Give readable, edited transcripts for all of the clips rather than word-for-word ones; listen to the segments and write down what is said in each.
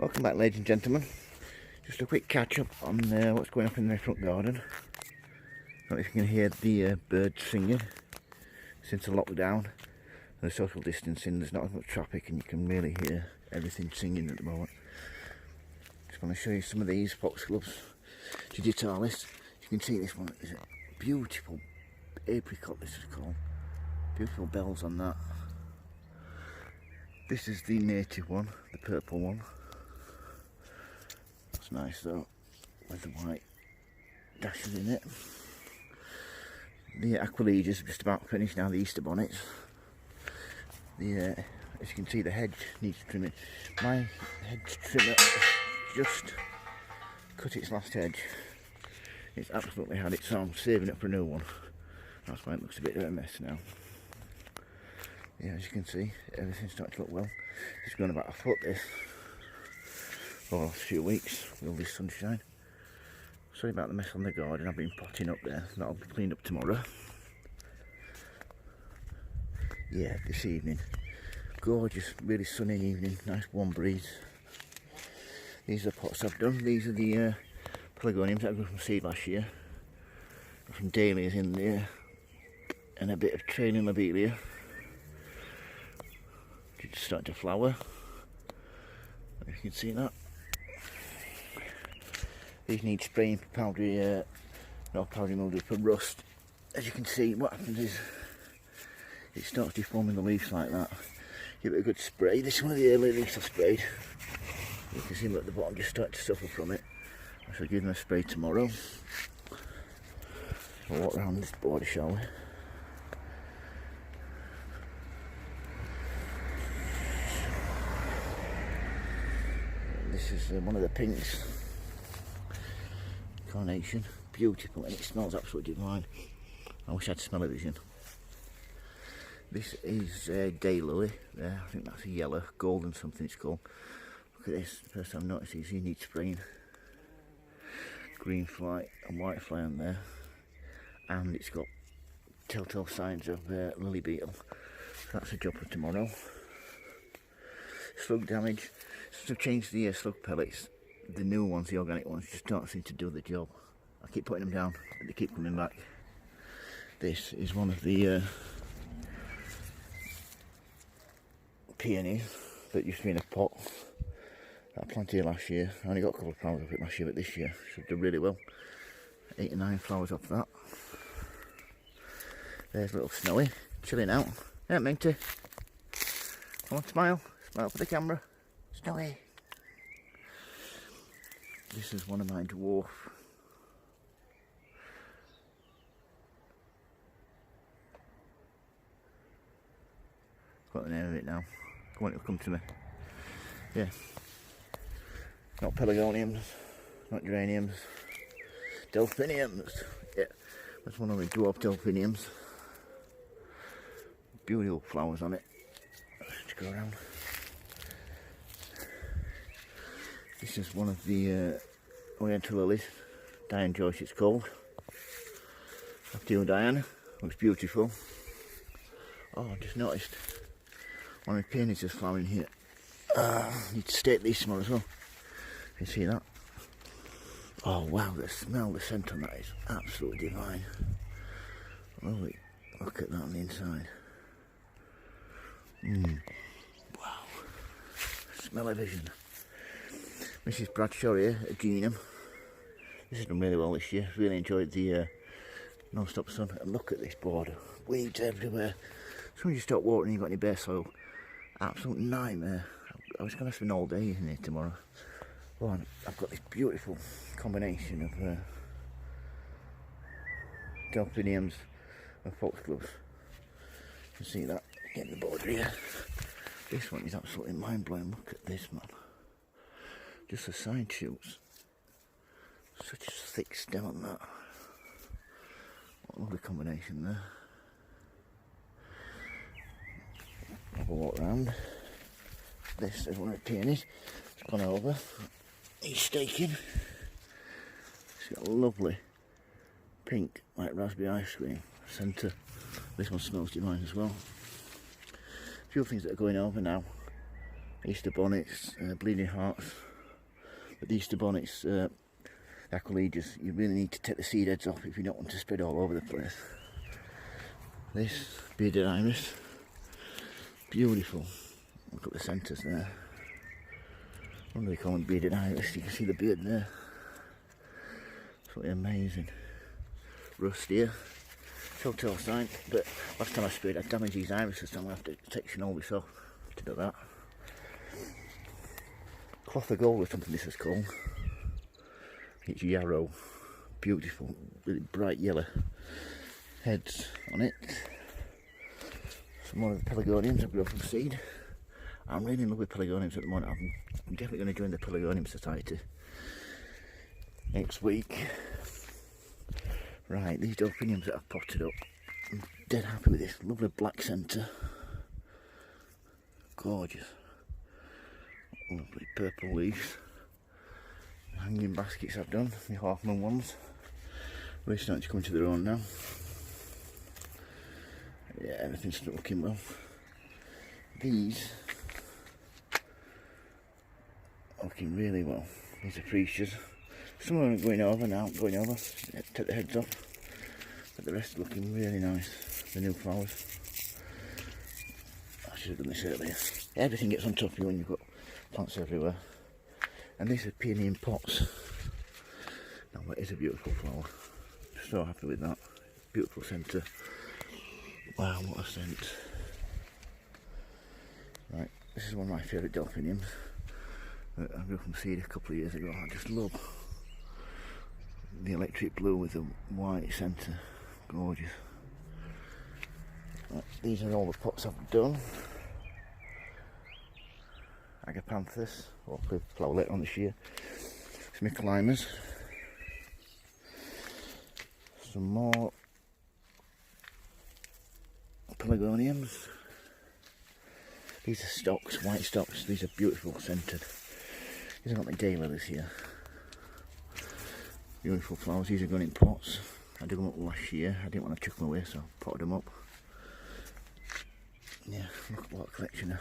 Welcome back, ladies and gentlemen. Just a quick catch up on what's going on in the front garden. I don't know if you can hear the birds singing since the lockdown and the social distancing. There's not as much traffic and you can really hear everything singing at the moment. Just want to show you some of these foxgloves digitalis. You can see this one is a beautiful apricot, this is called. Beautiful bells on that. This is the native one, the purple one. That's nice though, with the white dashes in it. The aquiledias are just about finished now, the Easter bonnets. As you can see, the hedge needs trimming. My hedge trimmer just cut its last hedge. It's absolutely had it, so I'm saving it for a new one. That's why it looks a bit of a mess now. Yeah, as you can see, everything's starting to look well. It's grown about a foot this for the last few weeks with all this sunshine. Sorry about the mess on the garden, I've been potting up there. That'll be cleaned up tomorrow. Yeah, this evening, gorgeous, really sunny evening, nice warm breeze. These are the pots I've done. These are the pelargoniums that I grew from seed last year. Got some dahlias in there and a bit of trailing lobelia. It's starting to flower. If you can see that. These need spraying for powdery, not powdery mildew, for rust. As you can see, what happens is it starts deforming the leaves like that. Give it a good spray. This is one of the early leaves I sprayed. You can see them at the bottom just start to suffer from it. I shall give them a spray tomorrow. We'll walk around this border, shall we? This is one of the pinks. Carnation. Beautiful, and it smells absolutely divine. I wish I had smell-o-vision. This is daylily. I think that's a yellow, golden something it's called. Look at this. The first time I've noticed is you need spraying. Green fly and white fly on there. And it's got telltale signs of lily beetle. So that's a job for tomorrow. Slug damage. Since I've changed the slug pellets, the new ones, the organic ones, just don't seem to do the job. I keep putting them down, but they keep coming back. This is one of the peonies that used to be in a pot that I planted last year. I only got a couple of flowers off it last year, but this year should do really well. 8 or 9 flowers off that. There's little Snowy, chilling out. Yeah, Minty. Come on, smile. Smile for the camera. Snowy. This is one of my dwarf. Got the name of it now. Come on, it'll come to me. Yeah. Not pelargoniums, not geraniums. Delphiniums. Yeah. That's one of the dwarf delphiniums. Beautiful flowers on it. Let's go around. This is one of the oriental lilies. Diane Joyce it's called. After you, Diane. Looks beautiful. Oh, I just noticed one of the peonies is flowering here. Need to stake these tomorrow as well. You see that? Oh wow, the smell, the scent on that is absolutely divine. Holy, look at that on the inside. Wow. Smell-o-vision. Mrs. Bradshaw here at Genum. This has done really well this year. Really enjoyed the non-stop sun. And look at this border. Weeds everywhere. As soon as you stop watering, you've got any bare soil. Absolute nightmare. I was going to spend all day in here tomorrow. Well, I've got this beautiful combination of Delphiniums and foxgloves. You can see that in the border here. This one is absolutely mind-blowing. Look at this, man. Just the side shoots. Such a thick stem on that. What a lovely combination there. Have a walk round. This is one of the peonies. It's gone over. He's staking. It's got a lovely pink, like raspberry ice cream centre. This one smells divine as well. A few things that are going over now. Easter bonnets, bleeding hearts, But the Easter bonnets, the Aqualegias, you really need to take the seed heads off if you don't want to spread all over the place. This bearded iris, beautiful. Look at the centres there. I wonder if they call them bearded iris. You can see the beard there. Absolutely amazing. Rust here. Telltale sign, but last time I sprayed I damaged these irises, so I'm going to have to section all this off to do that. Cloth of gold or something this is called. It's yarrow. Beautiful, really bright yellow heads on it. Some more of the pelargoniums I've grown from seed. I'm really in love with pelargoniums at the moment. I'm definitely going to join the Pelargonium Society next week. Right, these Delphiniums that I've potted up, I'm dead happy with this lovely black centre. Gorgeous. Lovely purple leaves. Hanging baskets I've done, the Halfman ones. Really starting to come to their own now. Yeah, everything's still looking well. These are looking really well. These are freesias. Some of them are going over now, take the heads off. But the rest are looking really nice. The new flowers. I should have done this earlier. Everything gets on top of you when you've got plants everywhere. And these are peony in pots. Now that is a beautiful flower. So happy with that. Beautiful centre. Wow, what a scent. Right, this is one of my favourite Delphiniums. I grew from seed a couple of years ago. I just love the electric blue with the white centre. Gorgeous. Right, these are all the pots I've done. Agapanthus, hopefully flower later on this year. Some Michaelimas. Some more pelargoniums. These are stocks, white stocks. These are beautiful scented. These are got my daylilies here. Beautiful flowers. These are going in pots. I dug them up last year. I didn't want to chuck them away, so I potted them up. Yeah, look at what a collection of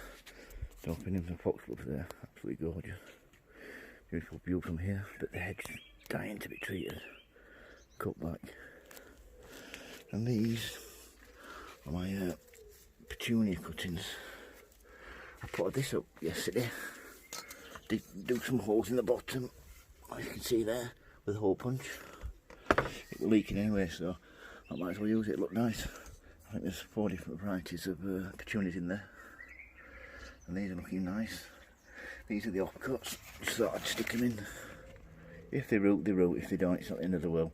Delphiniums and foxgloves there. Absolutely gorgeous. Beautiful view from here, but the hedge dying to be treated. Cut back. And these are my petunia cuttings. I potted this up yesterday. Did some holes in the bottom, as you can see there, with a hole punch. It was leaking anyway, so I might as well use it. It looked nice. I think there's 4 different varieties of petunias in there, and these are looking nice. These are the offcuts. Just thought I'd stick them in. If they root, they root. If they don't, it's not the end of the world.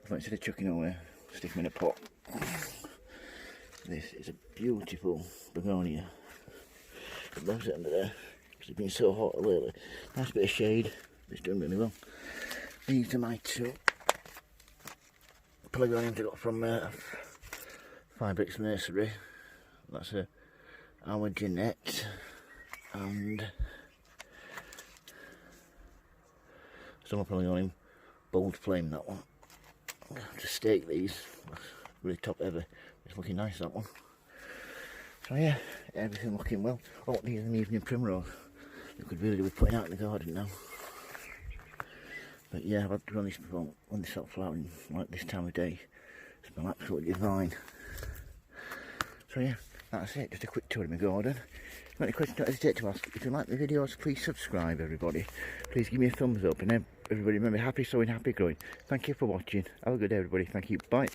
I thought instead of chucking them away, stick them in a pot. This is a beautiful begonia. It loves it under there because it's been so hot lately. Nice bit of shade. It's doing really well. These are my 2 pelargoniums I got from Fabrics Nursery. That's our Jeanette and Summer Pelargonium Bold Flame, that one. I'm going to have to stake these. That's really top heavy. It's looking nice, that one. So yeah, everything looking well. Oh, these are an evening primrose. You could really do with putting out in the garden now. But yeah, I've had to run this before when they start flowering like this time of day. It smells absolutely divine. So yeah, that's it. Just a quick tour of my garden. If you've got any questions, don't hesitate to ask. If you like the videos, please subscribe, everybody. Please give me a thumbs up, and then everybody remember, happy sowing, happy growing. Thank you for watching. Have a good day, everybody. Thank you. Bye.